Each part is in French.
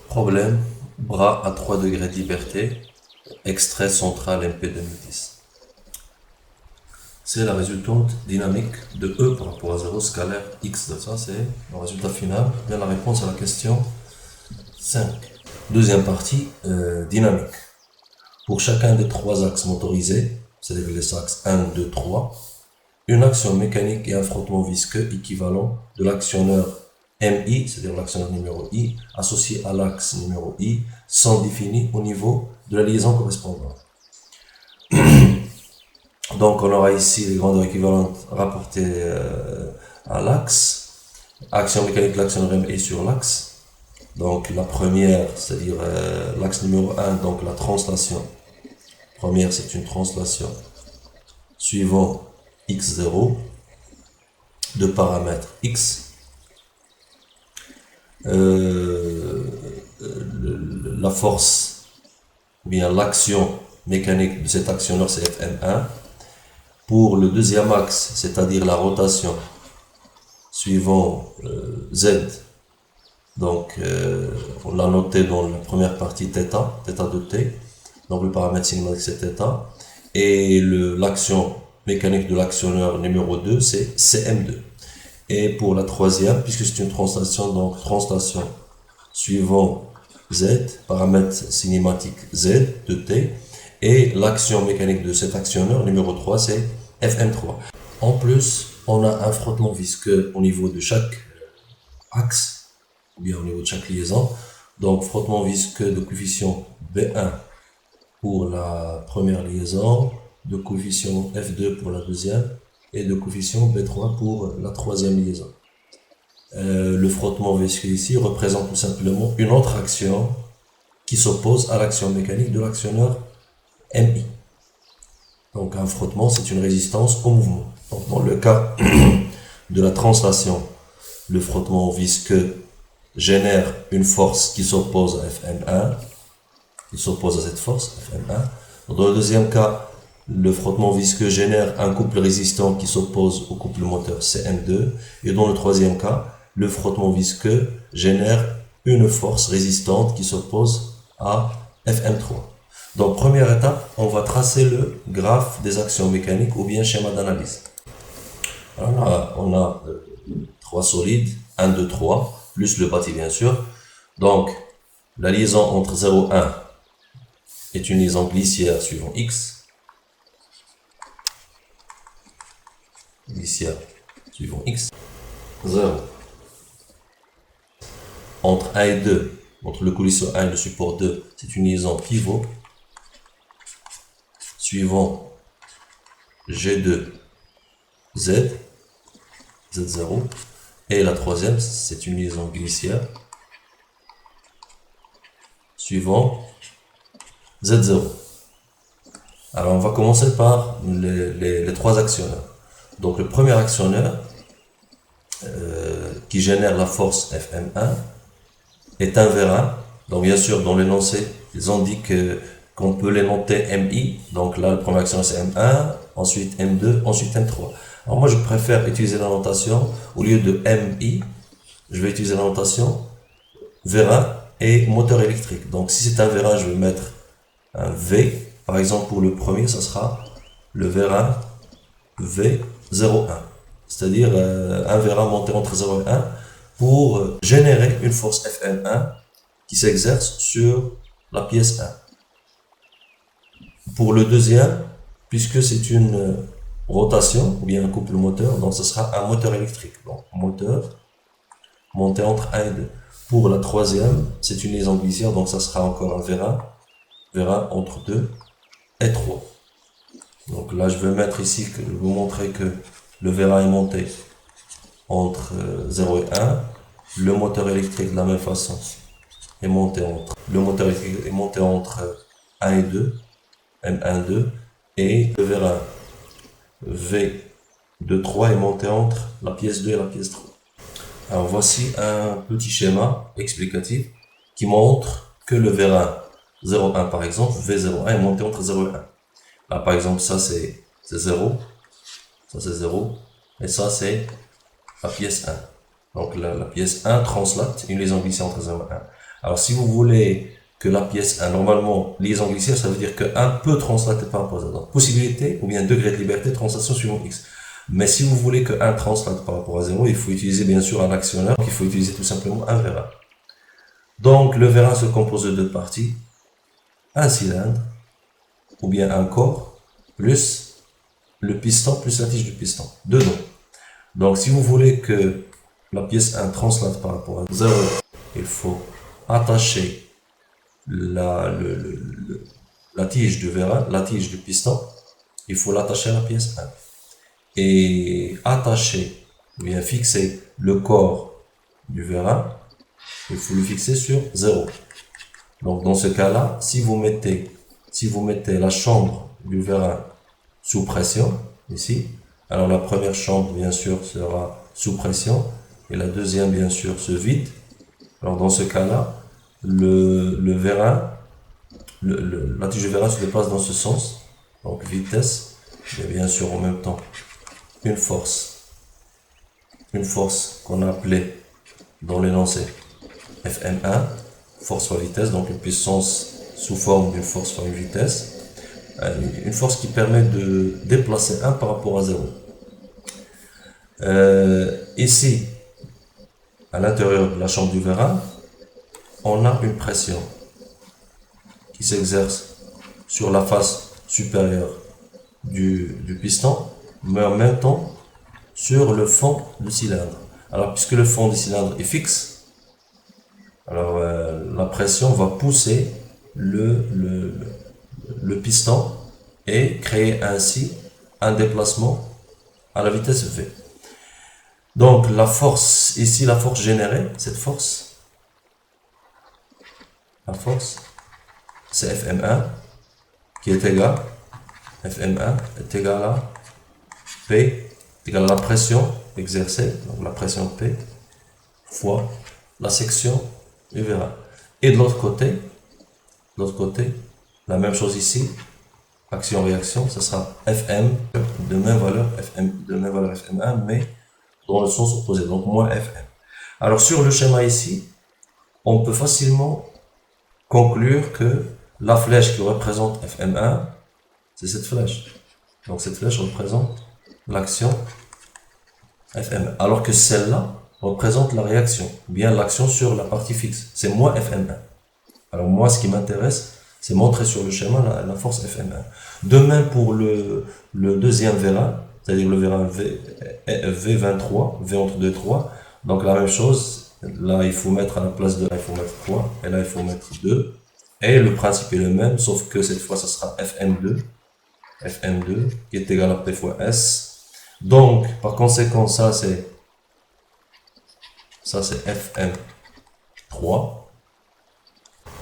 Problème, bras à 3 degrés de liberté, extrait central MP 2010. C'est la résultante dynamique de E par rapport à 0 scalaire X. Ça, c'est le résultat final. Bien la réponse à la question 5. Deuxième partie, dynamique. Pour chacun des trois axes motorisés, c'est-à-dire les axes 1, 2, 3, une action mécanique et un frottement visqueux équivalent de l'actionneur MI, c'est-à-dire l'actionneur numéro I, associé à l'axe numéro I, sont définis au niveau de la liaison correspondante. Donc on aura ici les grandeurs équivalentes rapportées à l'axe. Action mécanique de l'actionneur MI sur l'axe. Donc la première, c'est-à-dire l'axe numéro 1, donc la translation. Première, c'est une translation suivant x0 de paramètres x. La force, ou bien l'action mécanique de cet actionneur, c'est Fm1. Pour le deuxième axe, c'est-à-dire la rotation, suivant z, donc on l'a noté dans la première partie θ de t, donc le paramètre cinématique c'est θ, et l'action mécanique de l'actionneur numéro 2 c'est Cm2. Et pour la troisième, puisque c'est une translation, donc translation suivant z, paramètre cinématique z de t, et l'action mécanique de cet actionneur numéro 3 c'est Fm3. En plus, on a un frottement visqueux au niveau de chaque axe, ou bien au niveau de chaque liaison. Donc frottement visqueux de coefficient B1 pour la première liaison, de coefficient F2 pour la deuxième, et de coefficient B3 pour la troisième liaison. Le frottement visqueux ici représente tout simplement une autre action qui s'oppose à l'action mécanique de l'actionneur MI. Donc un frottement, c'est une résistance au mouvement. Donc dans le cas de la translation, le frottement visqueux génère une force qui s'oppose à Fm1, qui s'oppose à cette force, Fm1. Dans le deuxième cas, le frottement visqueux génère un couple résistant qui s'oppose au couple moteur Cm2. Et dans le troisième cas, le frottement visqueux génère une force résistante qui s'oppose à Fm3. Donc première étape, on va tracer le graphe des actions mécaniques ou bien schéma d'analyse. On a 3 solides, 1, 2, 3, plus le bâti bien sûr. Donc la liaison entre 0 et 1 est une liaison glissière suivant x. Glissière suivant x. 0. Entre 1 et 2, entre le coulisseur 1 et le support 2, c'est une liaison pivot suivant G2 Z, Z0, et la troisième, c'est une liaison glissière suivant Z0. Alors on va commencer par les trois actionneurs. Donc le premier actionneur qui génère la force Fm1 est un vérin. Donc bien sûr dans l'énoncé, ils indiquent qu'on peut les noter MI. Donc là le premier actionneur c'est M1, ensuite M2, ensuite M3. Alors moi je préfère utiliser la notation, au lieu de MI, je vais utiliser la notation vérin et moteur électrique. Donc si c'est un vérin, je vais mettre un V. Par exemple pour le premier, ça sera le vérin V01. C'est-à-dire un vérin monté entre 0 et 1 pour générer une force Fm1 qui s'exerce sur la pièce 1. Pour le deuxième, puisque c'est une rotation ou bien un couple moteur, donc ce sera un moteur électrique. Donc moteur monté entre 1 et 2. Pour la troisième, c'est une liaison glissière, donc ça sera encore un vérin entre 2 et 3. Donc là, je vais mettre ici, je vais vous montrer que le vérin est monté entre 0 et 1. Le moteur électrique de la même façon est monté entre, le moteur électrique est monté entre 1 et 2, M1, 2, et le vérin V23 est monté entre la pièce 2 et la pièce 3. Alors voici un petit schéma explicatif qui montre que le vérin 0,1 par exemple, V01 est monté entre 0 et 1. Là par exemple ça c'est 0, ça c'est 0, et ça c'est la pièce 1. Donc la pièce 1 translate une liaison glissée entre 0 et 1. Alors, si vous voulez que la pièce 1, normalement, liaison glissière, ça veut dire que 1 peut translater par rapport à 0. Donc, possibilité ou bien degré de liberté, translation suivant x. Mais si vous voulez que 1 translate par rapport à 0, il faut utiliser bien sûr un actionneur, il faut utiliser tout simplement un vérin. Donc, le vérin se compose de deux parties, un cylindre, ou bien un corps, plus le piston, plus la tige du piston, dedans. Donc, si vous voulez que la pièce 1 translate par rapport à 0, il faut attacher la tige du vérin, la tige du piston, il faut l'attacher à la pièce 1. Et attacher, ou bien fixer le corps du vérin, il faut le fixer sur 0. Donc dans ce cas-là, si vous mettez la chambre du vérin sous pression, ici, alors la première chambre bien sûr sera sous pression, et la deuxième bien sûr se vide. Alors dans ce cas-là, le vérin, la tige du vérin se déplace dans ce sens, donc vitesse, et bien sûr en même temps une force qu'on a appelée dans l'énoncé Fm1, force fois vitesse, donc une puissance sous forme d'une force fois une vitesse, une force qui permet de déplacer 1 par rapport à 0. Ici, à l'intérieur de la chambre du vérin, on a une pression qui s'exerce sur la face supérieure du piston, mais en même temps sur le fond du cylindre. Alors, puisque le fond du cylindre est fixe, alors la pression va pousser le piston et créer ainsi un déplacement à la vitesse v. Donc la force, ici la force générée, cette force, la force, c'est Fm1 qui est égal, Fm1 est égal à P, égal à la pression exercée, donc la pression P, fois la section du vérin. Et de l'autre côté, la même chose ici, action-réaction, ce sera Fm de même valeur, Fm1, mais dans le sens opposé, donc moins Fm. Alors sur le schéma ici, on peut facilement conclure que la flèche qui représente Fm1, c'est cette flèche. Donc cette flèche représente l'action Fm1, alors que celle-là représente la réaction, ou bien l'action sur la partie fixe, c'est moins Fm1. Alors moi, ce qui m'intéresse, c'est montrer sur le schéma la force Fm1. De même pour le deuxième vérin, c'est-à-dire le vérin V23, V entre 2 et 3. Donc la même chose, là il faut mettre à la place de 1, il faut mettre 3, et là il faut mettre 2. Et le principe est le même, sauf que cette fois, ça sera Fm2, qui est égal à P fois S. Donc, par conséquent, ça c'est Fm3.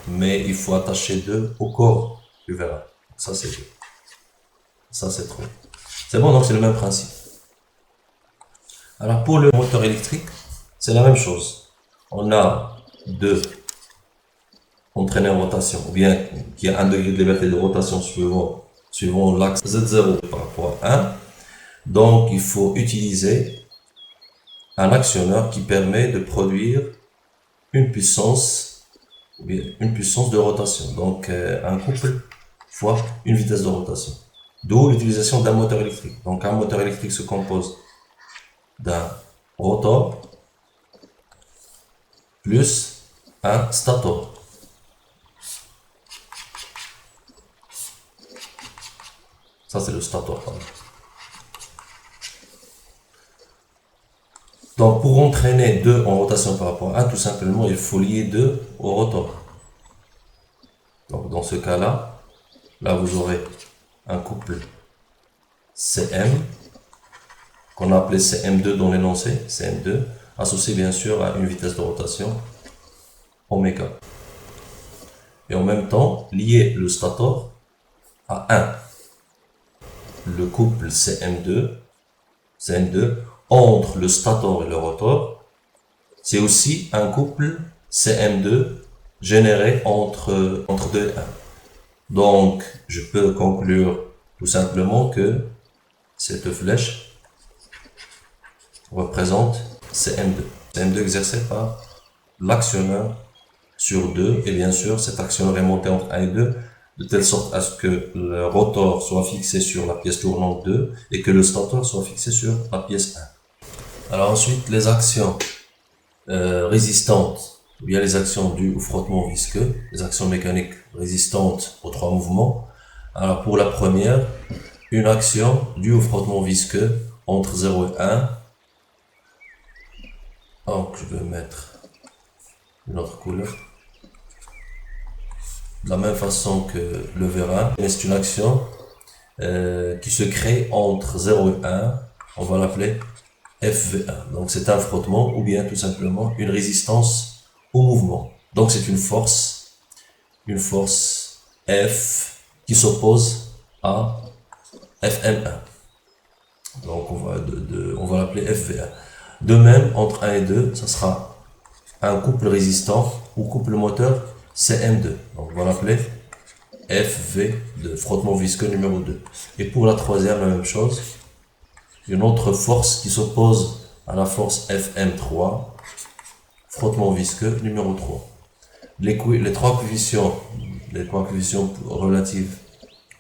Mais il faut attacher 2 au corps du vérin. Ça c'est 2. Ça c'est 3. C'est bon, donc c'est le même principe. Alors pour le moteur électrique, c'est la même chose. On a 2 entraînés en rotation, ou bien qui a un degré de liberté de rotation suivant l'axe Z0 par rapport à 1. Donc il faut utiliser un actionneur qui permet de produire une puissance de rotation. Donc un couple fois une vitesse de rotation. D'où l'utilisation d'un moteur électrique. Donc un moteur électrique se compose d'un rotor plus un stator. Ça c'est le stator. Donc pour entraîner 2 en rotation par rapport à 1, tout simplement il faut lier 2 au rotor. Donc dans ce cas-là, là vous aurez un couple CM, qu'on a appelé CM2 dans l'énoncé, CM2, associé bien sûr à une vitesse de rotation oméga. Et en même temps, lier le stator à 1. Le couple CM2 entre le stator et le rotor, c'est aussi un couple CM2 généré entre 2 et 1. Donc, je peux conclure tout simplement que cette flèche représente CM2. CM2 exercé par l'actionneur sur 2, et bien sûr, cet actionneur est monté entre 1 et 2, de telle sorte à ce que le rotor soit fixé sur la pièce tournante 2 et que le stator soit fixé sur la pièce 1. Alors ensuite, les actions résistantes, ou bien les actions dues au frottement visqueux, les actions mécaniques résistantes aux 3 mouvements. Alors pour la première, une action due au frottement visqueux entre 0 et 1. Donc je vais mettre une autre couleur. De la même façon que le vérin, mais c'est une action qui se crée entre 0 et 1. On va l'appeler FV1. Donc c'est un frottement ou bien tout simplement une résistance au mouvement. Donc c'est une force F qui s'oppose à FM1. Donc on va l'appeler FV1. De même, entre 1 et 2, ça sera un couple résistant ou couple moteur CM2. Donc on va l'appeler FV2, frottement visqueux numéro 2. Et pour la troisième, la même chose, une autre force qui s'oppose à la force FM3, frottement visqueux numéro 3. Les trois coefficients relatifs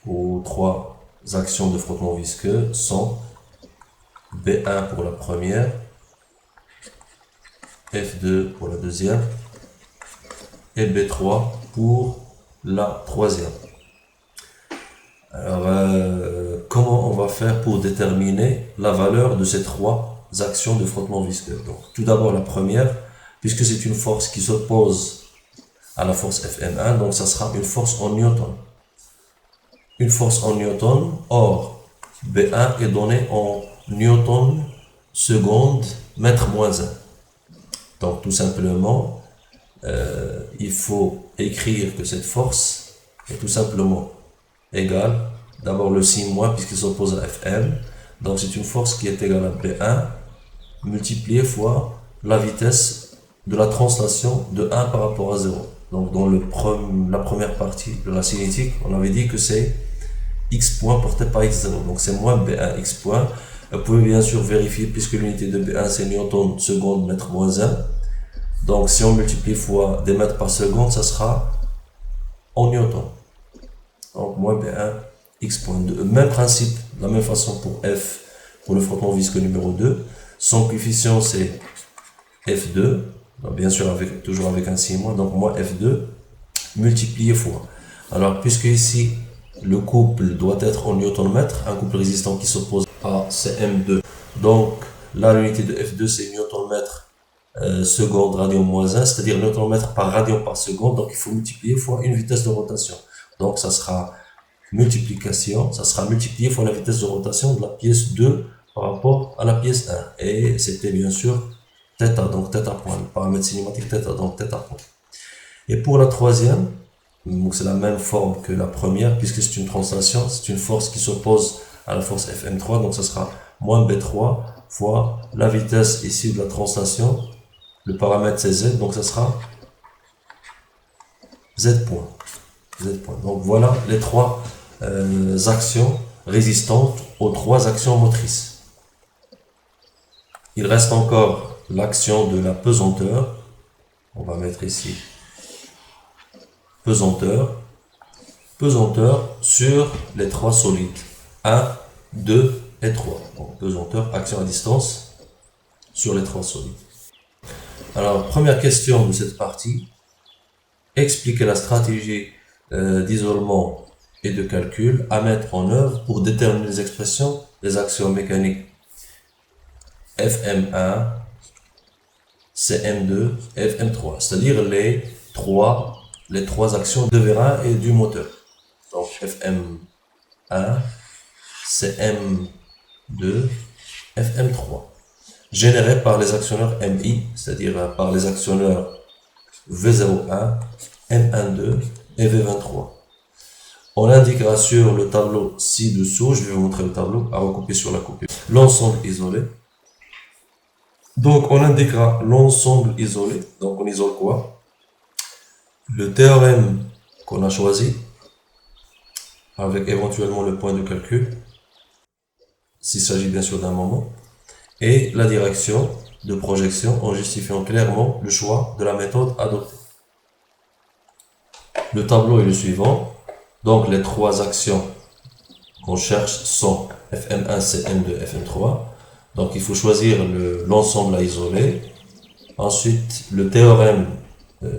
aux 3 actions de frottement visqueux sont B1 pour la première, F2 pour la deuxième et B3 pour la troisième. Alors, comment on va faire pour déterminer la valeur de ces 3 actions de frottement visqueux? Donc, tout d'abord, la première, puisque c'est une force qui s'oppose à la force Fm1, donc ça sera une force en newton. Une force en newton, or, B1 est donné en newton seconde mètre moins 1. Donc, tout simplement, il faut écrire que cette force est tout simplement égale, d'abord le signe moins puisqu'il s'oppose à Fm, donc c'est une force qui est égale à B1 multiplié fois la vitesse de la translation de 1 par rapport à 0. Donc dans la première partie de la cinétique, on avait dit que c'est x point porté par x0, donc c'est moins B1 x point. Vous pouvez bien sûr vérifier puisque l'unité de B1 c'est newton seconde mètre moins 1. Donc si on multiplie fois des mètres par seconde, ça sera en newton. Donc moins B1 x point 2. Même principe, de la même façon pour F, pour le frottement visqueux numéro 2. Son coefficient c'est F2, donc bien sûr toujours avec un signe moins, donc moins F2 multiplié fois. Alors puisque ici le couple doit être en newton-mètre, un couple résistant qui s'oppose à CM2, donc là l'unité de F2 c'est newton-mètre seconde radian moins 1, c'est-à-dire newton-mètre par radian par seconde, donc il faut multiplier fois une vitesse de rotation. Donc ça sera multiplié fois la vitesse de rotation de la pièce 2 par rapport à la pièce 1. Et c'était bien sûr θ, donc θ point, le paramètre cinématique θ, donc θ point. Et pour la troisième, c'est la même forme que la première, puisque c'est une translation, c'est une force qui s'oppose à la force Fm3, donc ça sera moins B3 fois la vitesse ici de la translation, le paramètre c'est Z, donc ça sera Z point. Z point. Donc voilà les 3 actions résistantes aux 3 actions motrices. Il reste encore l'action de la pesanteur. On va mettre ici pesanteur sur les 3 solides 1, 2 et 3. Donc pesanteur, action à distance sur les 3 solides. Alors première question de cette partie, expliquer la stratégie d'isolement et de calcul à mettre en œuvre pour déterminer les expressions des actions mécaniques Fm1, Cm2 et Fm3, c'est-à-dire les trois actions de vérin et du moteur. Donc Fm1, Cm2, Fm3, générés par les actionneurs MI, c'est-à-dire par les actionneurs V01, M12 et V23. On indiquera sur le tableau ci-dessous, je vais vous montrer le tableau, à recouper sur la copie, l'ensemble isolé. Donc on indiquera l'ensemble isolé, donc on isole quoi? Le théorème qu'on a choisi, avec éventuellement le point de calcul, s'il s'agit bien sûr d'un moment, et la direction de projection en justifiant clairement le choix de la méthode adoptée. Le tableau est le suivant. Donc les trois actions qu'on cherche sont Fm1, Cm2, Fm3. Donc il faut choisir l'ensemble à isoler. Ensuite, le théorème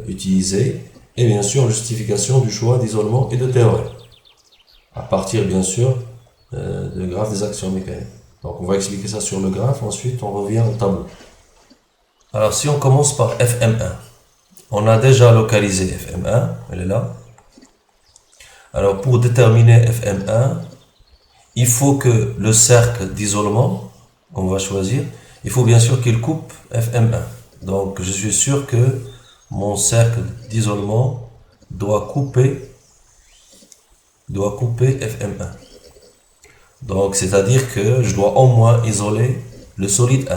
utilisé. Et bien sûr, justification du choix d'isolement et de théorème. À partir, bien sûr, du graphe des actions mécaniques. Donc on va expliquer ça sur le graphe. Ensuite, on revient au tableau. Alors si on commence par Fm1. On a déjà localisé Fm1. Elle est là. Alors pour déterminer Fm1, il faut que le cercle d'isolement qu'on va choisir, il faut bien sûr qu'il coupe Fm1. Donc je suis sûr que mon cercle d'isolement doit couper Fm1. Donc c'est-à-dire que je dois au moins isoler le solide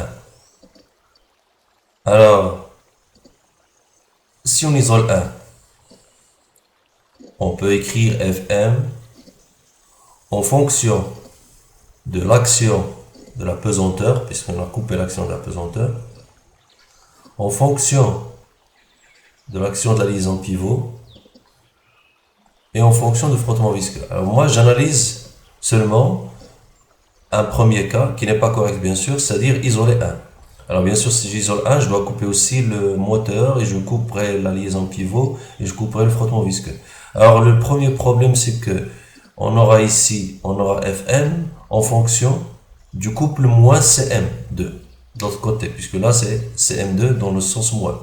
1. Alors, si on isole 1, on peut écrire Fm en fonction de l'action de la pesanteur, puisqu'on a coupé l'action de la pesanteur, en fonction de l'action de la liaison pivot, et en fonction du frottement visqueux. Alors moi, j'analyse seulement un premier cas, qui n'est pas correct bien sûr, c'est-à-dire isoler 1. Alors bien sûr, si j'isole 1, je dois couper aussi le moteur, et je couperai la liaison pivot, et je couperai le frottement visqueux. Alors le premier problème, c'est que on aura ici, on aura Fm en fonction du couple moins Cm2, de l'autre côté, puisque là c'est Cm2 dans le sens moins.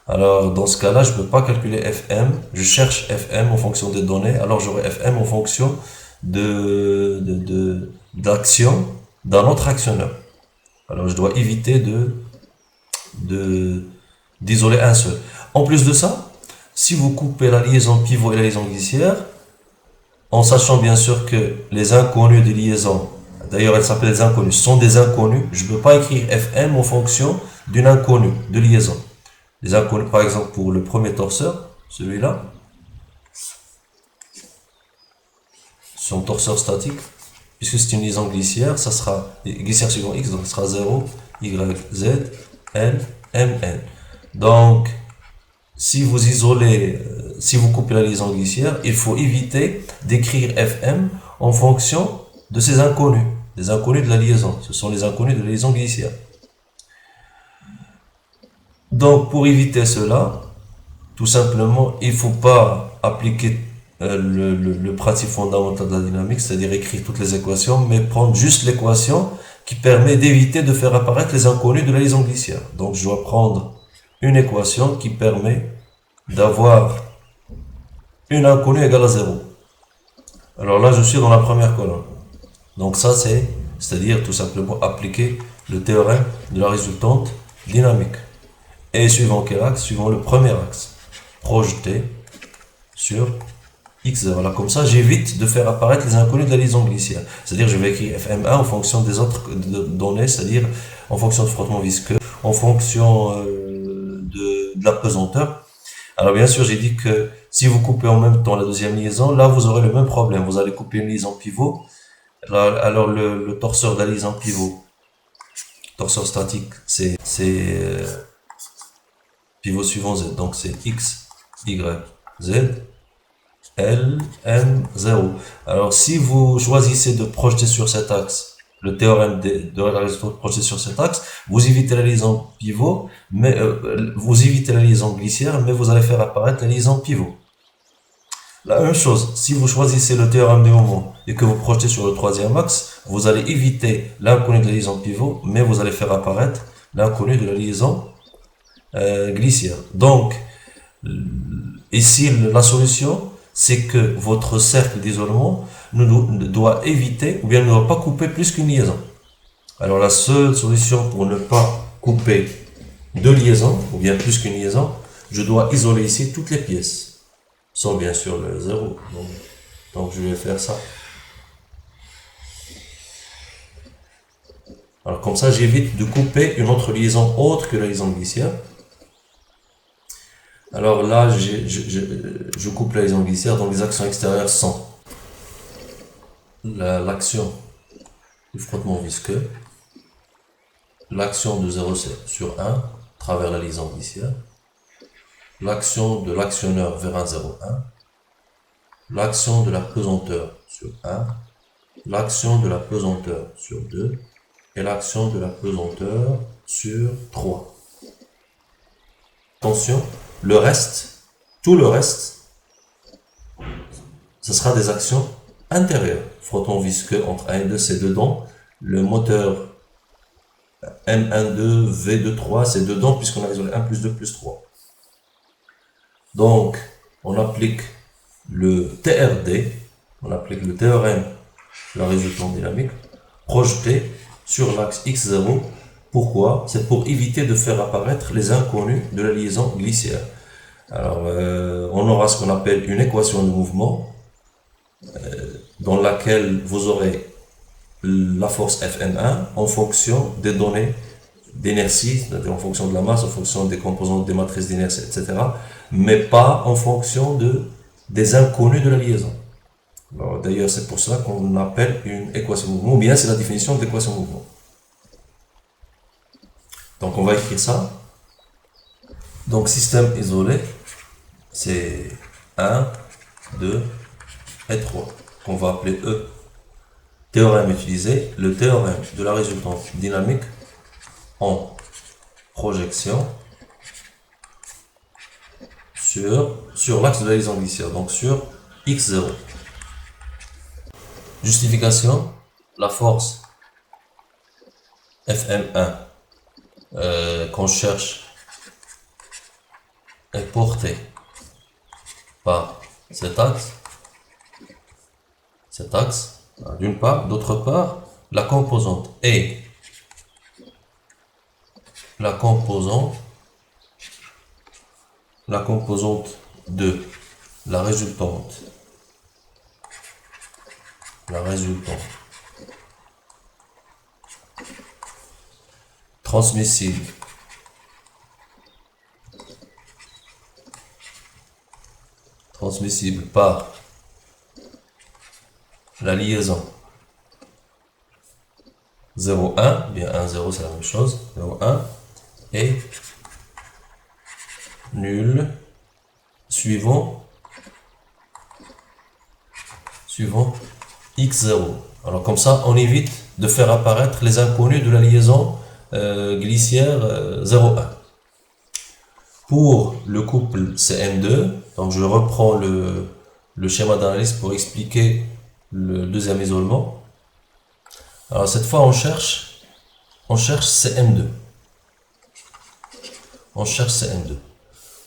Alors dans ce cas-là, je ne peux pas calculer Fm, je cherche Fm en fonction des données, alors j'aurai Fm en fonction d'action d'un autre actionneur. Alors je dois éviter d'isoler un seul. En plus de ça, si vous coupez la liaison pivot et la liaison glissière, en sachant bien sûr que les inconnus de liaison, d'ailleurs elles s'appellent les inconnus, sont des inconnus, je ne peux pas écrire Fm en fonction d'une inconnue de liaison. Les inconnus, par exemple pour le premier torseur, celui-là, son torseur statique, puisque c'est une liaison glissière, ça sera glissière suivant x, donc ça sera 0, y, z, n, m, n. Donc, si vous isolez, si vous coupez la liaison glissière, il faut éviter d'écrire Fm en fonction de ces inconnus, les inconnus de la liaison. Ce sont les inconnus de la liaison glissière. Donc, pour éviter cela, tout simplement, il ne faut pas appliquer le principe fondamental de la dynamique, c'est-à-dire écrire toutes les équations, mais prendre juste l'équation qui permet d'éviter de faire apparaître les inconnus de la liaison glissière. Donc je dois prendre une équation qui permet d'avoir une inconnue égale à 0. Alors là, je suis dans la première colonne. Donc ça, c'est-à-dire tout simplement appliquer le théorème de la résultante dynamique. Et suivant quel axe? Suivant le premier axe. Projeté sur x0. Voilà, comme ça, j'évite de faire apparaître les inconnus de la liaison glissière. C'est-à-dire, je vais écrire Fm1 en fonction des autres données, c'est-à-dire en fonction du frottement visqueux, en fonction de la pesanteur. Alors, bien sûr, j'ai dit que si vous coupez en même temps la deuxième liaison, là, vous aurez le même problème. Vous allez couper une liaison pivot. Alors, le torseur de la liaison pivot, torseur statique, c'est pivot suivant z. Donc, c'est x, y, z. L, M, 0. Alors, si vous choisissez de projeter sur cet axe, le théorème de la résultante projetée sur cet axe, vous évitez la liaison pivot, mais vous évitez la liaison glissière, mais vous allez faire apparaître la liaison pivot. La même chose, si vous choisissez le théorème des moments et que vous projetez sur le troisième axe, vous allez éviter l'inconnu de la liaison pivot, mais vous allez faire apparaître l'inconnu de la liaison glissière. Donc, ici, la solution, c'est que votre cercle d'isolement ne doit éviter, ou bien ne doit pas couper plus qu'une liaison. Alors la seule solution pour ne pas couper deux liaisons, ou bien plus qu'une liaison, je dois isoler ici toutes les pièces, sans bien sûr le 0. Donc je vais faire ça. Alors comme ça, j'évite de couper une autre liaison autre que la liaison glissière. Alors là, je coupe la liaison glissière, donc les actions extérieures sont l'action du frottement visqueux, l'action de 0 sur 1 à travers la liaison glissière, l'action de l'actionneur vers un 0,1, l'action de la pesanteur sur 1, l'action de la pesanteur sur 2 et l'action de la pesanteur sur 3. Attention, le reste, tout le reste, ce sera des actions intérieures. Frottement visqueux entre 1 et 2, c'est dedans. Le moteur M12, V23, c'est dedans puisqu'on a isolé 1 plus 2 plus 3. Donc, on applique le TRD, on applique le théorème de la résultante dynamique, projeté sur l'axe X0. Pourquoi? C'est pour éviter de faire apparaître les inconnus de la liaison glissière. Alors, on aura ce qu'on appelle une équation de mouvement, dans laquelle vous aurez la force Fm1 en fonction des données d'inertie, c'est-à-dire en fonction de la masse, en fonction des composantes des matrices d'inertie, etc., mais pas en fonction des inconnus de la liaison. D'ailleurs, c'est pour cela qu'on appelle une équation de mouvement, ou bien c'est la définition de l'équation de mouvement. Donc on va écrire ça. Donc système isolé, c'est 1, 2 et 3, qu'on va appeler E. Théorème utilisé, le théorème de la résultante dynamique en projection sur l'axe de la liaison glissière, donc sur X0. Justification, la force Fm1 qu'on cherche est portée par cet axe, d'une part. D'autre part, la composante est la composante de la résultante transmissible par la liaison 0,1, bien 1,0 c'est la même chose, 0,1 et nul suivant X0. Alors comme ça, on évite de faire apparaître les inconnus de la liaison glissière 0,1. Pour le couple CM2, donc je reprends le schéma d'analyse pour expliquer le deuxième isolement. Alors cette fois, on cherche CM2.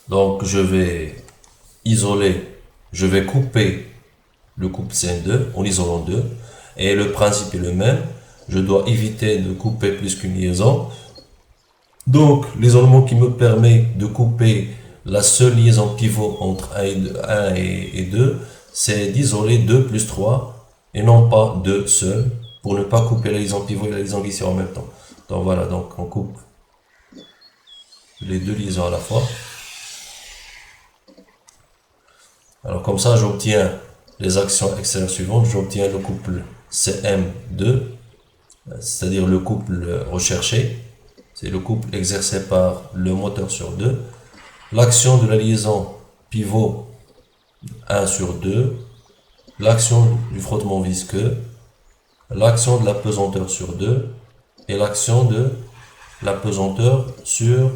Donc je vais couper le couple CM2 en isolant 2. Et le principe est le même. Je dois éviter de couper plus qu'une liaison. Donc l'isolement qui me permet de couper la seule liaison pivot entre 1 et 2, c'est d'isoler 2 plus 3 et non pas 2 seuls, pour ne pas couper la liaison pivot et la liaison glissière en même temps. Donc voilà, donc on coupe les deux liaisons à la fois. Alors comme ça, j'obtiens les actions extérieures suivantes. J'obtiens le couple CM2, c'est-à-dire le couple recherché. C'est le couple exercé par le moteur sur 2. L'action de la liaison pivot 1 sur 2. L'action du frottement visqueux. L'action de la pesanteur sur 2. Et l'action de la pesanteur sur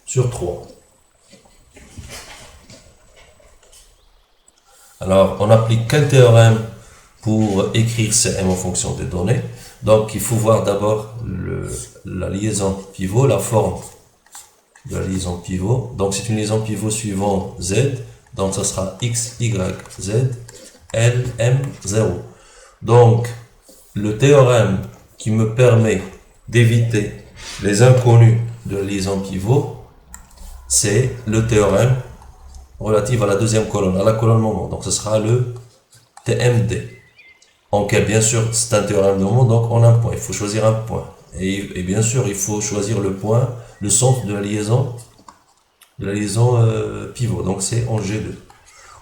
3. Alors, on applique quel théorème pour écrire CM en fonction des données? Donc, il faut voir d'abord la liaison pivot, la forme de la liaison pivot. Donc, c'est une liaison pivot suivant Z. Donc, ça sera X, Y, Z, L, M, 0. Donc, le théorème qui me permet d'éviter les inconnus de la liaison pivot, c'est le théorème relatif à la deuxième colonne, à la colonne moment. Donc, ce sera le TMD. Donc, bien sûr, c'est un théorème de moment, donc on a un point. Il faut choisir un point. Et bien sûr, il faut choisir le point, le centre de la liaison pivot. Donc, c'est en G2.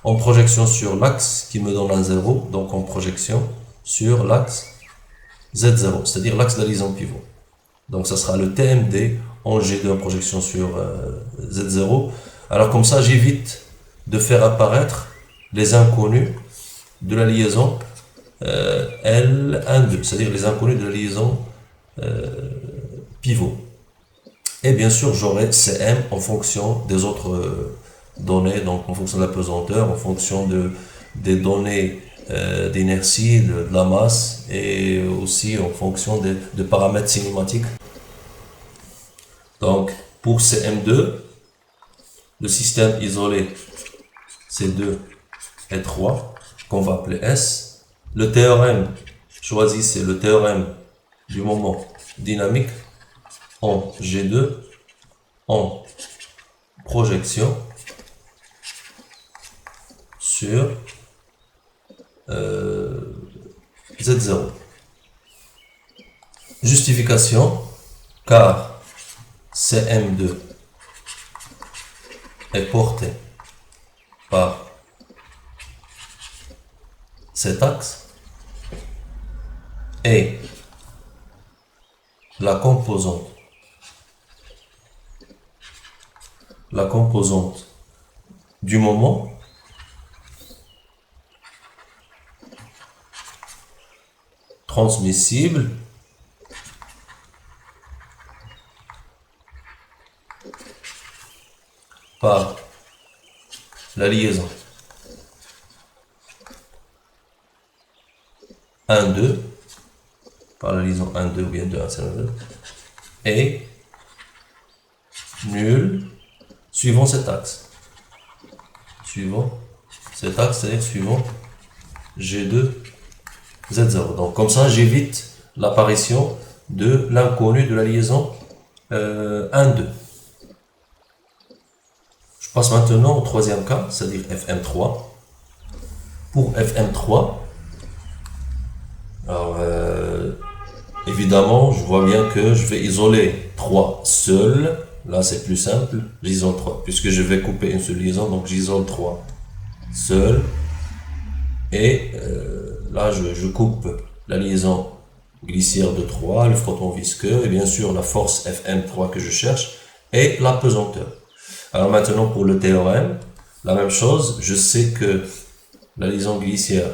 En projection sur l'axe qui me donne un 0, donc en projection sur l'axe Z0, c'est-à-dire l'axe de la liaison pivot. Donc, ça sera le TMD en G2 en projection sur Z0. Alors comme ça, j'évite de faire apparaître les inconnus de la liaison L12, c'est-à-dire les inconnus de la liaison pivot. Et bien sûr, j'aurai Cm en fonction des autres données, donc en fonction de la pesanteur, en fonction des données d'inertie, de la masse, et aussi en fonction de paramètres cinématiques. Donc, pour Cm2, le système isolé C2 et 3, qu'on va appeler S, le théorème, choisissez le théorème du moment dynamique en G2 en projection sur Z0. Justification, car Cm2 est porté par cet axe et la composante du moment transmissible par la liaison 1-2, par la liaison 1-2 ou bien 2-1-2, et nul suivant cet axe. C'est-à-dire suivant G2, Z0. Donc comme ça, j'évite l'apparition de l'inconnu de la liaison 1-2. Je passe maintenant au troisième cas, c'est-à-dire Fm3. Pour Fm3, alors évidemment, je vois bien que je vais isoler 3 seuls. Là, c'est plus simple, j'isole 3, puisque je vais couper une seule liaison, donc j'isole 3 seuls. Et là, je coupe la liaison glissière de 3, le frottement visqueux, et bien sûr la force Fm3 que je cherche, et la pesanteur. Alors maintenant, pour le théorème, la même chose, je sais que la liaison glissière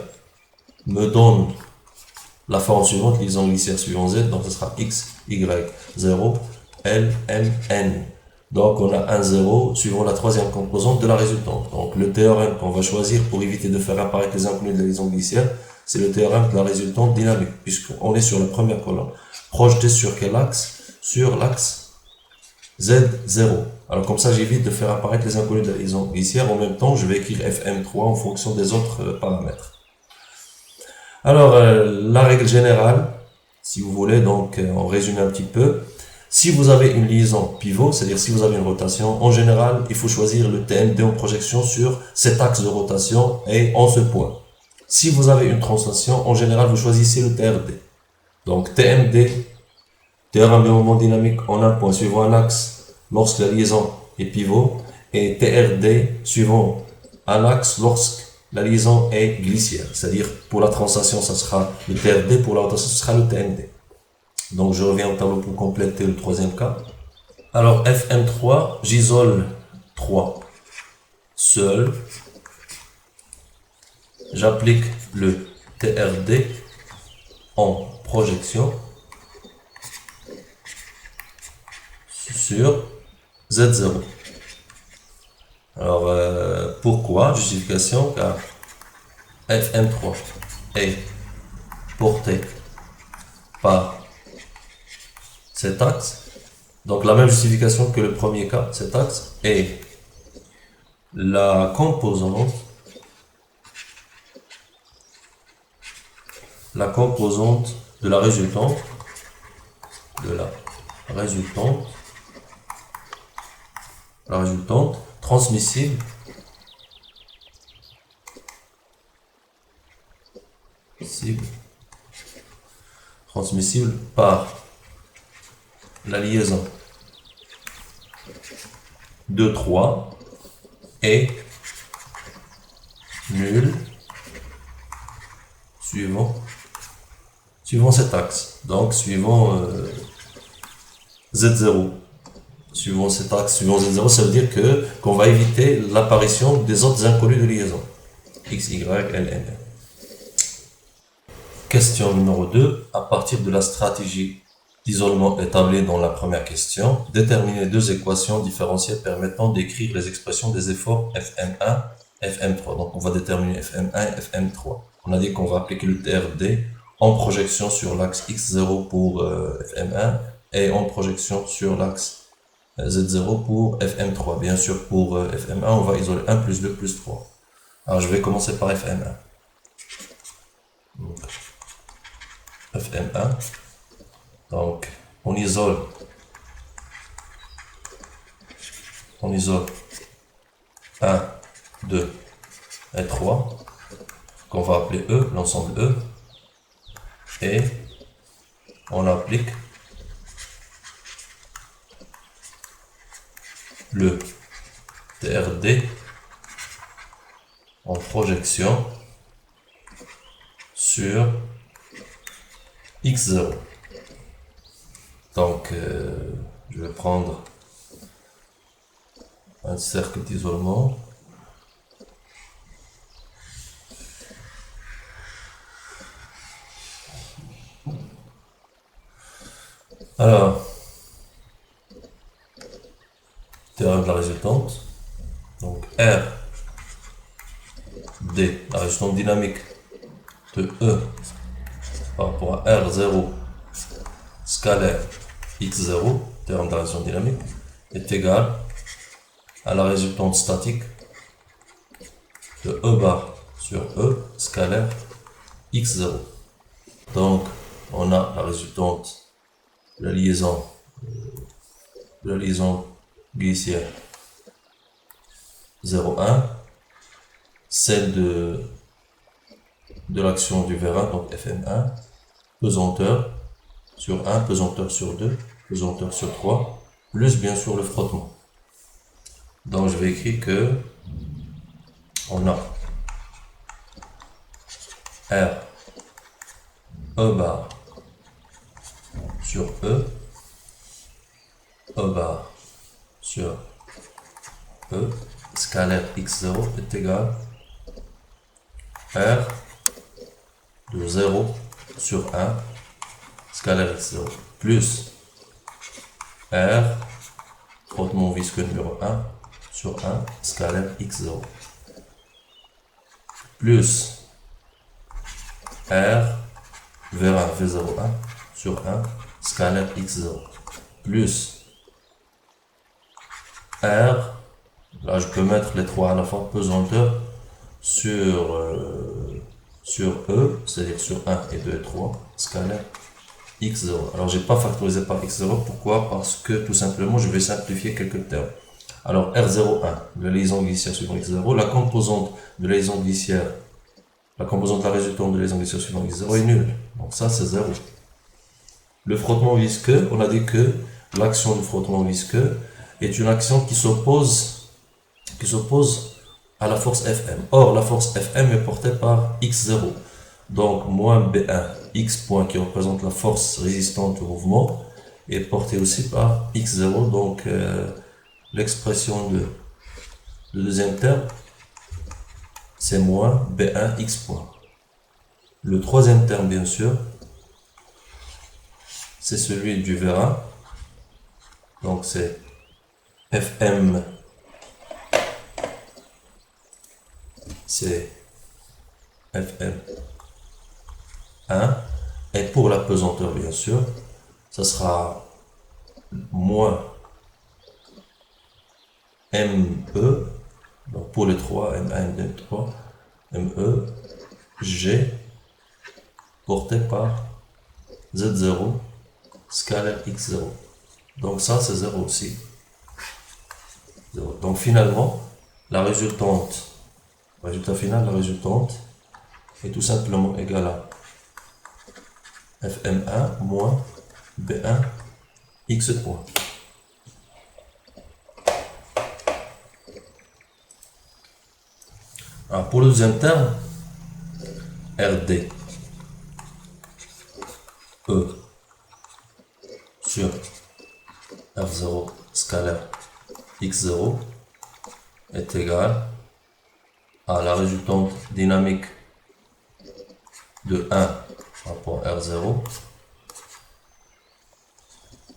me donne la forme suivante, liaison glissière suivant Z, donc ce sera X, Y, 0, L, M, N. Donc on a un 0 suivant la troisième composante de la résultante. Donc le théorème qu'on va choisir pour éviter de faire apparaître les inconnus de la liaison glissière, c'est le théorème de la résultante dynamique, puisqu'on est sur la première colonne. Projeté sur quel axe? Sur l'axe Z0. Alors comme ça, j'évite de faire apparaître les inconnus de la liaison glissière. En même temps, je vais écrire Fm3 en fonction des autres paramètres. Alors, la règle générale, si vous voulez, donc on résume un petit peu. Si vous avez une liaison pivot, c'est-à-dire si vous avez une rotation, en général, il faut choisir le TMD en projection sur cet axe de rotation et en ce point. Si vous avez une translation, en général, vous choisissez le TRD. Donc TMD, théorème de moment dynamique en un point suivant un axe lorsque la liaison est pivot, et TRD suivant un axe lorsque la liaison est glissière. C'est-à-dire pour la translation, ça sera le TRD, pour la rotation, ce sera le TMD. Donc je reviens au tableau pour compléter le troisième cas. Alors Fm3, j'isole 3 seul. J'applique le TRD en projection sur Z0. Alors pourquoi? Justification, car Fm3 est porté par cet axe, donc la même justification que le premier cas, cet axe, et la composante de la résultante transmissible par la liaison 2, 3 et nul suivant cet axe, donc suivant Z0, suivant cet axe, suivant Z0, ça veut dire qu'on va éviter l'apparition des autres inconnus de liaison. X, Y, L, N. Question numéro 2. À partir de la stratégie d'isolement établie dans la première question, déterminer deux équations différentielles permettant d'écrire les expressions des efforts Fm1, Fm3. Donc on va déterminer Fm1 et Fm3. On a dit qu'on va appliquer le TRD en projection sur l'axe X0 pour Fm1 et en projection sur l'axe Z0 pour Fm3. Bien sûr, pour Fm1, on va isoler 1 plus 2 plus 3. Alors je vais commencer par Fm1. Donc, Fm1. Donc, on isole 1, 2 et 3, qu'on va appeler E, l'ensemble E, et on applique le TRD en projection sur X0. Donc, je vais prendre un cercle d'isolement. Alors, théorème de la résultante. Donc, R D, la résultante dynamique de E par rapport à R0 scalaire X0, théorème de la résultante dynamique, est égal à la résultante statique de E bar sur E scalaire X0. Donc, on a la résultante de la liaison glissière 0,1, celle de l'action du vérin, donc Fm1, pesanteur sur 1, pesanteur sur 2, pesanteur sur 3, plus bien sûr le frottement. Donc je vais écrire que on a R E bar sur E bar sur E scalaire X0 est égal R de 0 sur 1 scalaire X0 plus R frottement visqueux numéro 1 sur 1 scalaire X0 plus R vérin V01 sur 1 scalaire X0 plus R, là je peux mettre les trois à la fois, pesanteur sur E, c'est-à-dire sur 1 et 2 et 3 scalaire X0. Alors j'ai pas factorisé par X0, pourquoi? Parce que tout simplement je vais simplifier quelques termes. Alors R01, la liaison glissière suivant X0, la composante de la liaison glissière, la composante de la résultante de la liaison glissière suivant X0 est nulle. Donc ça c'est 0. Le frottement visqueux, on a dit que l'action du frottement visqueux est une action qui s'oppose à la force Fm. Or, la force Fm est portée par X0. Donc, moins B1, X point qui représente la force résistante au mouvement, est portée aussi par X0. Donc, l'expression de le deuxième terme, c'est moins B1, X point. Le troisième terme, bien sûr, c'est celui du vérin. Donc, c'est Fm, c'est Fm1, et pour la pesanteur, bien sûr, ça sera moins ME, donc pour les 3, M1, M2, M3, ME, G, porté par Z0, scalaire X0. Donc ça, c'est 0 aussi. 0. Donc finalement, la résultante, résultat final, la résultante est tout simplement égale à Fm1 moins B1 X point. Alors pour le deuxième terme, RD E sur R0 scalaire x0 est égal à la résultante dynamique de 1 par rapport à R0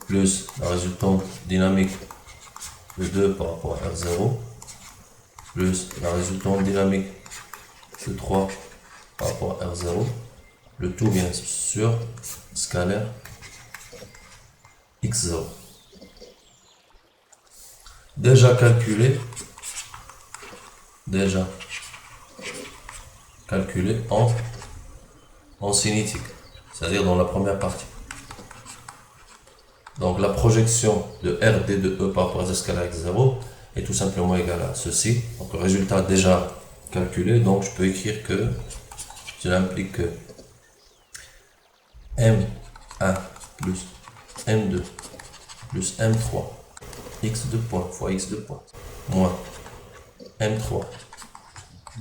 plus la résultante dynamique de 2 par rapport à R0 plus la résultante dynamique de 3 par rapport à R0, le tout bien sûr scalaire x0. Déjà calculé en cinétique, c'est-à-dire dans la première partie. Donc la projection de RD de E par rapport à Z scalaire x0 est tout simplement égale à ceci. Donc le résultat déjà calculé, donc je peux écrire que cela implique que M1 plus M2 plus M3 x2 points fois x2 points moins M3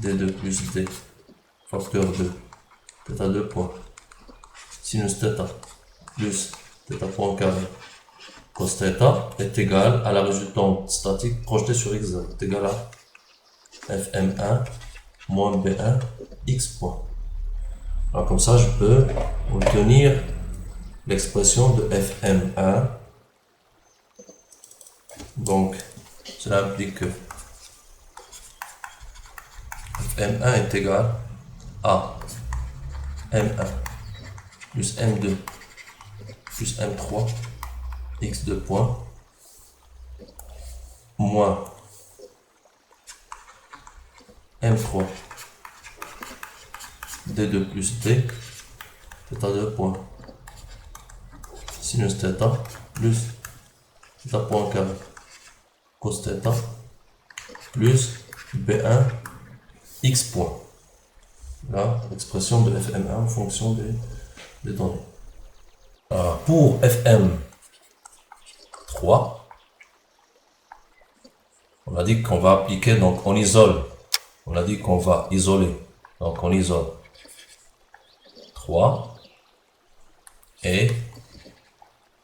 D2 plus D facteur 2 θ 2 points sinus θ plus θ point carré cos θ est égal à la résultante statique projetée sur x0 est égal à Fm1 moins B1 x point. Alors comme ça je peux obtenir l'expression de Fm1. Donc cela implique que Fm1 est égal à M1 plus M2 plus M3 x2 points moins M3 D2 plus D θ 2 points sinus θ plus θ point carré cos θ plus B1 x point. Là, l'expression de Fm1 en fonction des données. Pour Fm3, on a dit qu'on va appliquer, donc on isole. On a dit qu'on va isoler. Donc on isole 3 et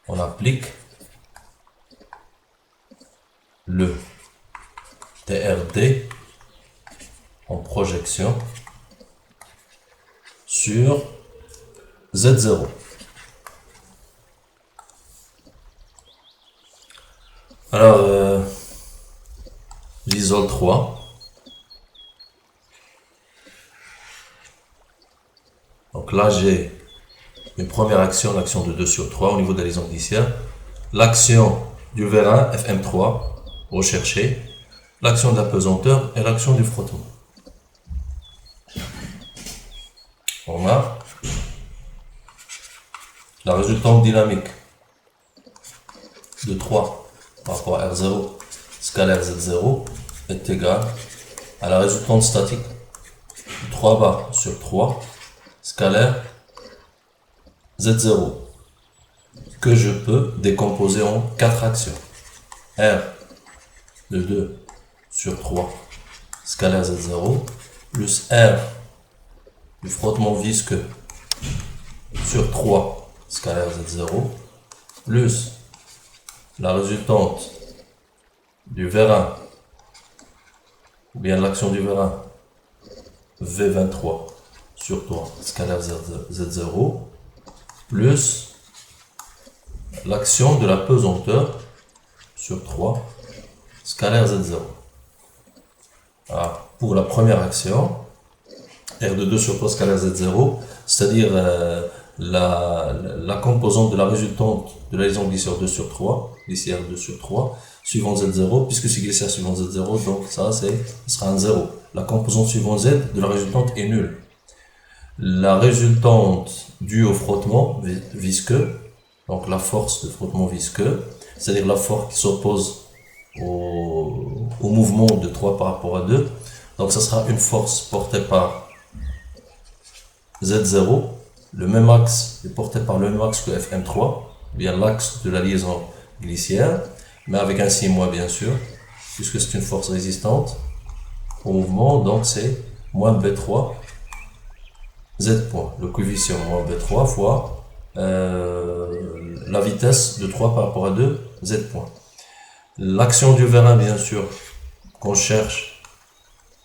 on applique le TRD en projection sur Z0. Alors, j'isole 3. Donc là, j'ai une première action, l'action de 2 sur 3 au niveau de la liaison gliciaire. L'action du vérin, Fm3, recherché. L'action de l'apesanteur et l'action du frottement. On a la résultante dynamique de 3 par rapport à R0 scalaire Z0 est égale à la résultante statique de 3 bar sur 3 scalaire Z0 que je peux décomposer en 4 actions. R de 2 sur 3 scalaire Z0 plus R du frottement visqueux sur 3 scalaire Z0 plus la résultante du vérin ou bien l'action du vérin V23 sur 3 scalaire Z0 plus l'action de la pesanteur sur 3 scalaire Z0. Alors, pour la première action, R de 2 sur 3 scalaire Z0, c'est-à-dire la composante de la résultante de la liaison glissière 2 sur 3, glissière 2 sur 3, suivant Z0, puisque c'est glissière suivant Z0, donc ça sera un 0. La composante suivant Z de la résultante est nulle. La résultante due au frottement visqueux, donc la force de frottement visqueux, c'est-à-dire la force qui s'oppose au mouvement de 3 par rapport à 2, donc ça sera une force portée par Z0, le même axe est porté par le même axe que Fm3, bien l'axe de la liaison glissière, mais avec un signe moins bien sûr, puisque c'est une force résistante au mouvement, donc c'est moins B3 Z point, le coefficient moins B3 fois la vitesse de 3 par rapport à 2 Z point. L'action du vérin, bien sûr, qu'on cherche,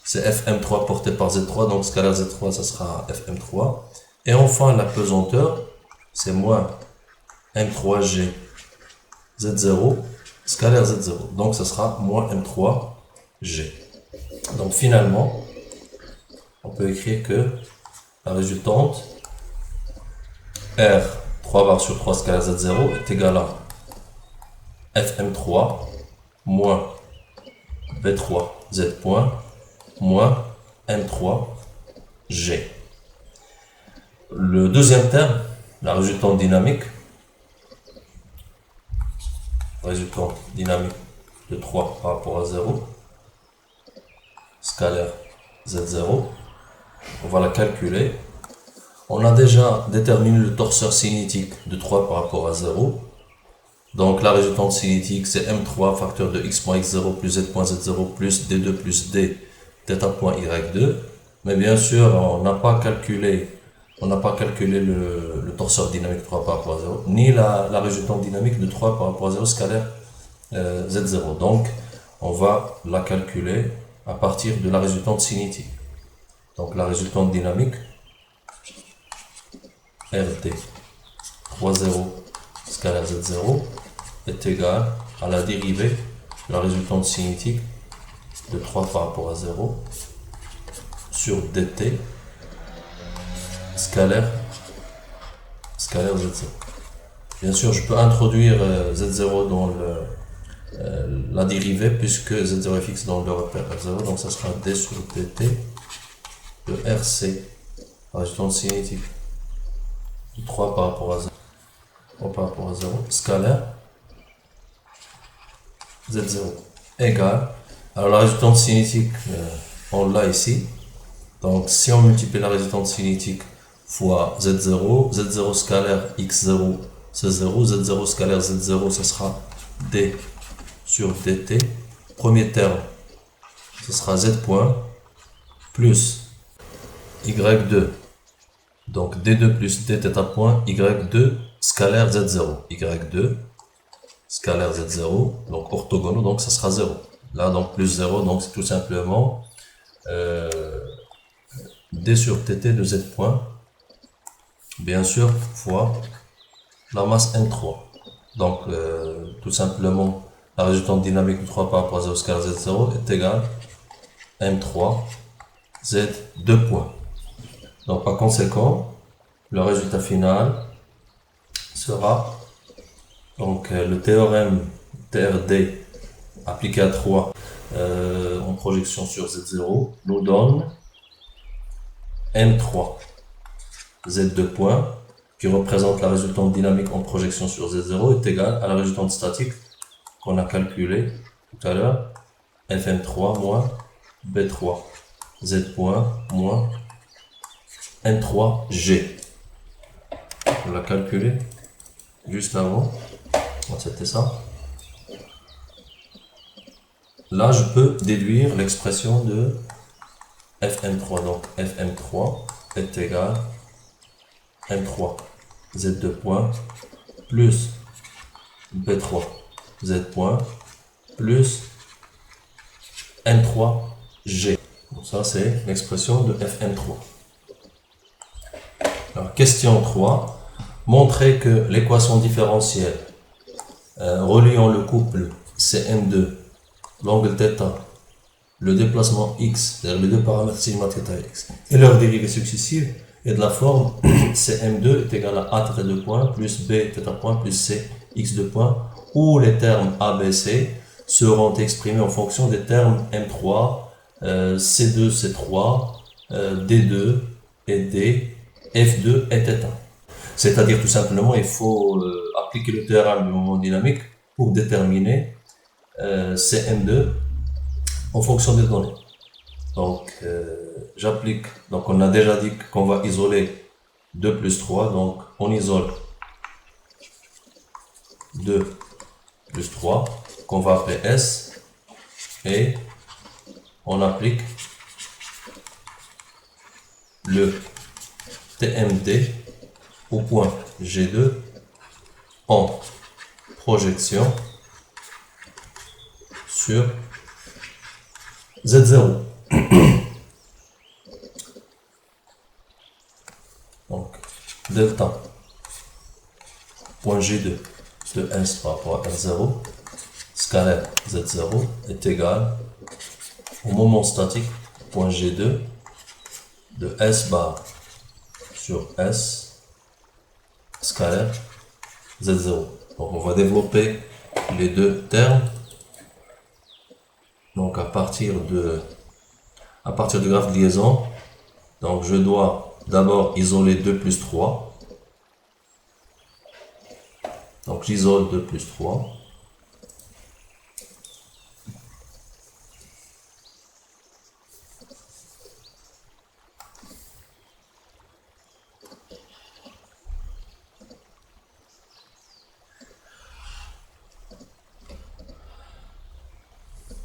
c'est Fm3 porté par Z3, donc scalaire Z3, ça sera Fm3. Et enfin, la pesanteur, c'est moins M3G Z0, scalaire Z0. Donc, ça sera moins M3G. Donc, finalement, on peut écrire que la résultante R 3 bar sur 3 scalaire Z0 est égale à Fm3 moins B3 Z point moins M3G. Le deuxième terme, la résultante dynamique de 3 par rapport à 0, scalaire Z0, on va la calculer. On a déjà déterminé le torseur cinétique de 3 par rapport à 0. Donc la résultante cinétique, c'est M3 facteur de x moins x0 plus z.z0 plus d2 plus d θ.y2. Mais bien sûr, on n'a pas calculé le torseur dynamique 3 par rapport à 0, ni la résultante dynamique de 3 par rapport à 0 scalaire z0. Donc, on va la calculer à partir de la résultante cinétique. Donc, la résultante dynamique, RD 3,0 scalaire z0 est égale à la dérivée de la résultante cinétique de 3 par rapport à 0 sur dt scalaire z0. Bien sûr, je peux introduire z0 dans la dérivée puisque z0 est fixe dans le repère r0, donc ça sera d sur dt de rc, la résultante cinétique de 3 par rapport à 0, scalaire z0 égale, alors la résultante cinétique, on l'a ici, donc si on multiplie la résultante cinétique fois z0, z0 scalaire x0 c'est 0, z0 scalaire z0 ce sera d sur dt, premier terme ce sera z point plus y2, donc d2 plus d θ point y2 scalaire z0, y2 scalaire z0, donc orthogonaux, donc ça sera 0. Là donc plus 0, donc c'est tout simplement d sur dt de z point, bien sûr, fois la masse m3. Donc tout simplement la résultante dynamique de 3 par rapport à 0 scalaire z0 est égale m3 z 2 points. Donc par conséquent, le résultat final sera donc le théorème TRD appliqué à 3 en projection sur Z0 nous donne M3 Z2 points qui représente la résultante dynamique en projection sur Z0 est égale à la résultante statique qu'on a calculée tout à l'heure, Fm3 moins B3 Z point moins N3G. On l'a calculé juste avant. C'était ça. Là, je peux déduire l'expression de Fm3. Donc, Fm3 est égal à M3 Z2 point plus B3 Z point plus N3G. Donc, ça, c'est l'expression de Fm3. Alors, question 3. Montrer que l'équation différentielle reliant le couple CM2, l'angle θ, le déplacement x, c'est-à-dire les deux paramètres sigma θ x, et leurs dérivées successives, est de la forme CM2 est égal à A θ2 point plus B θ point plus C x2 point, où les termes A, B, C seront exprimés en fonction des termes M3, C2, C3, D2 et D, F2 et θ. C'est-à-dire tout simplement, il faut appliquer le théorème du moment dynamique pour déterminer CM2 en fonction des données. Donc, j'applique, donc on a déjà dit qu'on va isoler 2 plus 3, donc on isole 2 plus 3, qu'on va appeler S, et on applique le TMD au point G2 en projection sur Z0. Donc, delta point G2 de S par rapport à R0 scalaire Z0 est égal au moment statique point G2 de S bar sur S scalaire Z0. Donc on va développer les deux termes. Donc à partir du graphe de liaison, donc je dois d'abord isoler 2 plus 3. Donc j'isole 2 plus 3.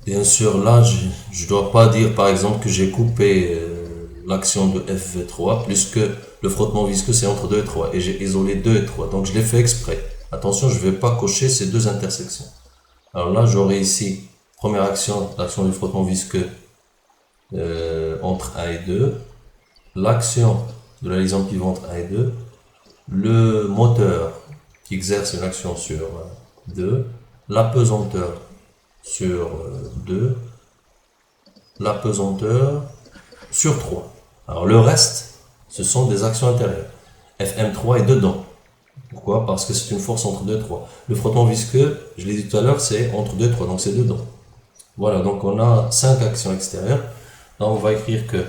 Bien sûr, là, je ne dois pas dire par exemple que j'ai coupé l'action de FV3 puisque le frottement visqueux c'est entre 2 et 3 et j'ai isolé 2 et 3. Donc je l'ai fait exprès. Attention, je ne vais pas cocher ces deux intersections. Alors là, j'aurai ici, première action, l'action du frottement visqueux entre 1 et 2. L'action de la liaison pivot entre 1 et 2. Le moteur qui exerce une action sur 2. L'apesanteur sur 2, la pesanteur sur 3. Alors le reste, ce sont des actions intérieures. Fm3 est dedans. Pourquoi? Parce que c'est une force entre 2 et 3. Le frottement visqueux, je l'ai dit tout à l'heure, c'est entre 2 et 3, donc c'est dedans. Voilà, donc on a 5 actions extérieures. Là, on va écrire que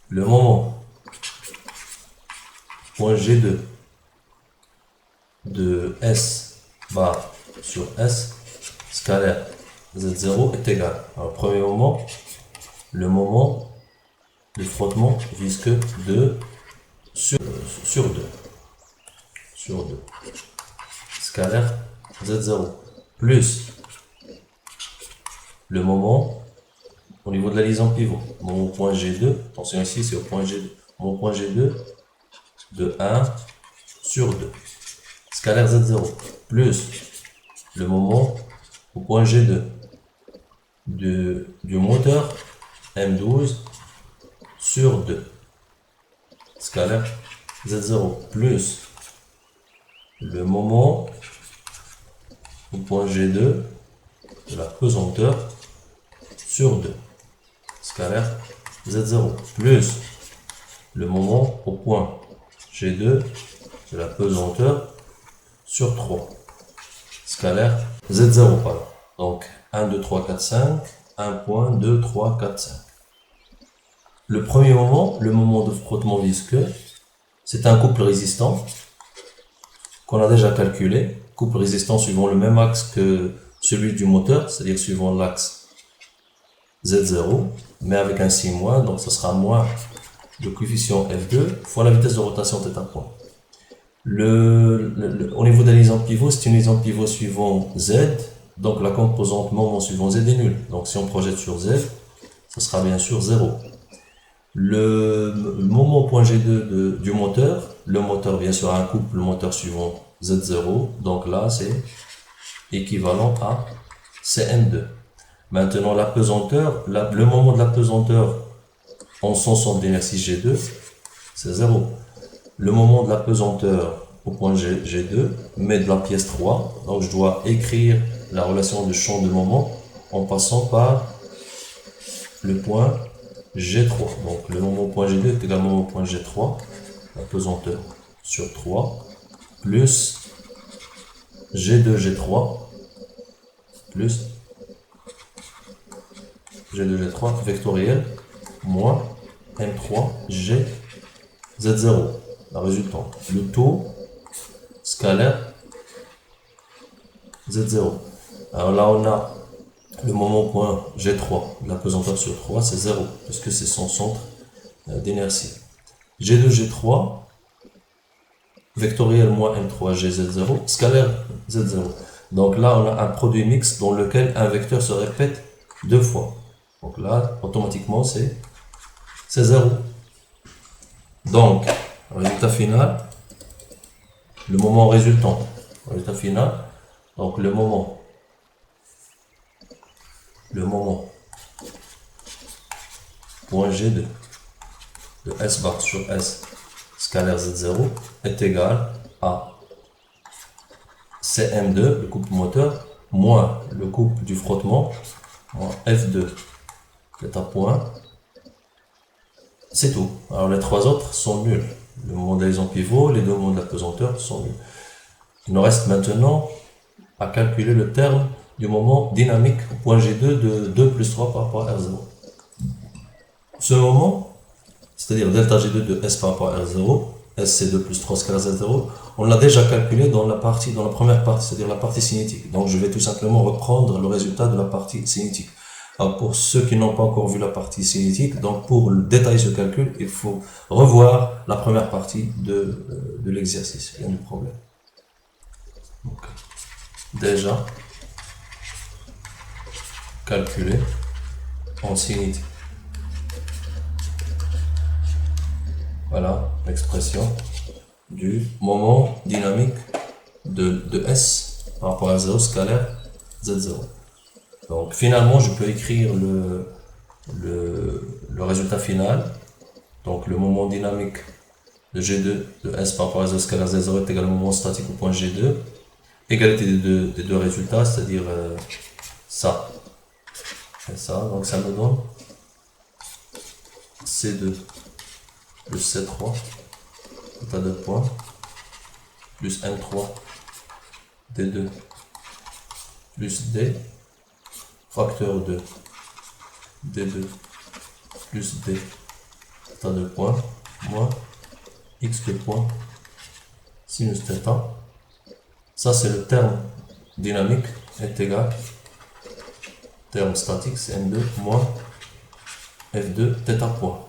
le moment point G2 de S bar sur S scalaire Z0 est égal. Alors, premier moment, le moment du frottement visqueux de sur 2. Sur 2. Scalaire Z0 plus le moment au niveau de la liaison pivot. Mon point G2, attention ici, c'est au point G2. Mon point G2 de 1 sur 2. Scalaire Z0 plus le moment au point G2 du moteur M12 sur 2 scalaire Z0 plus le moment au point G2 de la pesanteur sur 2 scalaire Z0 plus le moment au point G2 de la pesanteur sur 3 scalaire Z0 pardon. Donc 1, 2, 3, 4, 5, 1 point, 2, 3, 4, 5. Le premier moment, le moment de frottement visqueux, c'est un couple résistant qu'on a déjà calculé. Couple résistant suivant le même axe que celui du moteur, c'est-à-dire suivant l'axe Z0, mais avec un signe moins, donc ce sera moins le coefficient F2 fois la vitesse de rotation θ point. Au niveau de la liaison pivot, c'est une liaison pivot suivant Z, donc la composante moment suivant Z est nulle. Donc si on projette sur Z, ce sera bien sûr 0. Le moment point G2 du moteur, le moteur bien sûr a un couple moteur suivant Z0, donc là c'est équivalent à Cm2. Maintenant la pesanteur, le moment de la pesanteur en son centre d'inertie G2, c'est 0. Le moment de la pesanteur au point G2, mais de la pièce 3, donc je dois écrire la relation de champ de moment en passant par le point G3. Donc le moment au point G2 est également au point G3, la pesanteur sur 3, plus G2, G3, plus G2, G3 vectoriel, moins M3, G, Z0, la résultante. Le taux scalaire Z0. Alors là, on a le moment point G3, la pesanteur sur 3, c'est 0, puisque c'est son centre d'inertie. G2, G3, vectoriel moins M3, GZ0, scalaire Z0. Donc là, on a un produit mixte dans lequel un vecteur se répète deux fois. Donc là, automatiquement, c'est 0. Donc, résultat final, le moment résultant. Résultat final, donc le moment le moment point G2 de S bar sur S scalaire Z0 est égal à CM2, le couple moteur, moins le couple du frottement, moins F2 θ point. C'est tout. Alors les trois autres sont nuls. Le moment de la liaison pivot, les deux moments de la pesanteur sont nuls. Il nous reste maintenant à calculer le terme du moment dynamique au point G2 de 2 plus 3 par rapport à R0. Ce moment, c'est-à-dire delta G2 de S par rapport à R0, S c'est 2 plus 3 scalaire Z0, on l'a déjà calculé dans la première partie, c'est-à-dire la partie cinétique. Donc je vais tout simplement reprendre le résultat de la partie cinétique. Alors pour ceux qui n'ont pas encore vu la partie cinétique, donc pour détailler ce calcul, il faut revoir la première partie de l'exercice, il y a du problème. Donc, déjà calculé en cinétique. Voilà l'expression du moment dynamique de S par rapport à 0 scalaire Z0. Donc finalement, je peux écrire le résultat final. Donc le moment dynamique de G2 de S par rapport à 0 scalaire Z0 est égal au moment statique au point G2. Égalité des deux résultats, c'est-à-dire ça et ça. Donc ça me donne C2 plus C3, θ de point, plus M3, D2, plus D, facteur de D2, plus D, θ de point, moins X de point, sinus θ. Ça, c'est le terme dynamique est égal, terme statique, c'est M2, moins F2, θ point.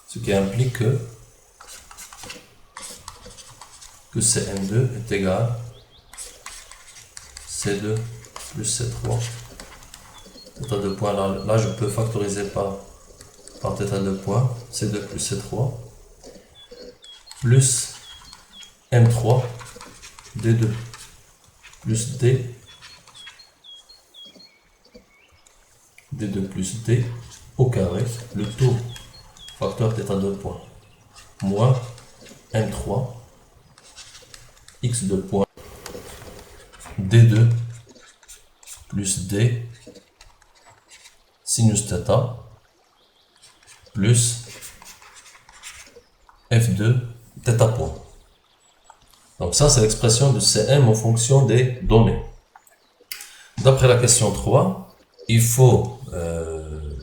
Ce qui implique que CM2 est égal C2 plus C3 θ de point. Là je peux factoriser par θ de point, C2 plus C3 plus M3 D2 plus D D2 plus D au carré, le tout facteur θ de point, moins M3 X de point D2 plus D sinus θ plus F2 θ point. Donc ça, c'est l'expression de Cm en fonction des données. D'après la question 3, il faut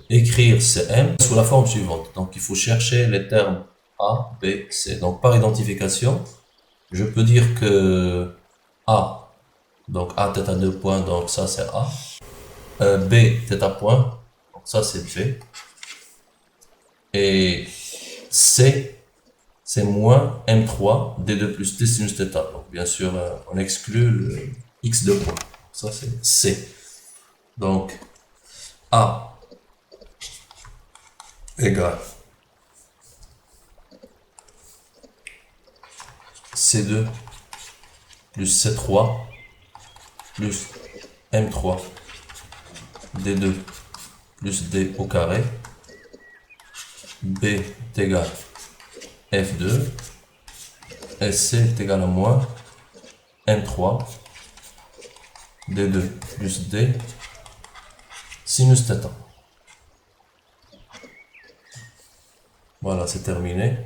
écrire Cm sous la forme suivante. Donc il faut chercher les termes A, B, C. Donc par identification, je peux dire que A, donc A θ 2 points, donc ça c'est A. B θ point, donc ça c'est B. Et C, c'est moins M3 D2 plus D sinus θ. Donc bien sûr, on exclut le X de point. Ça c'est C. Donc A égale C2 plus C3 plus M3 D2 plus D au carré. B est égal F2 et C est égal à moins M3 D2 plus D sinus θ. Voilà, c'est terminé.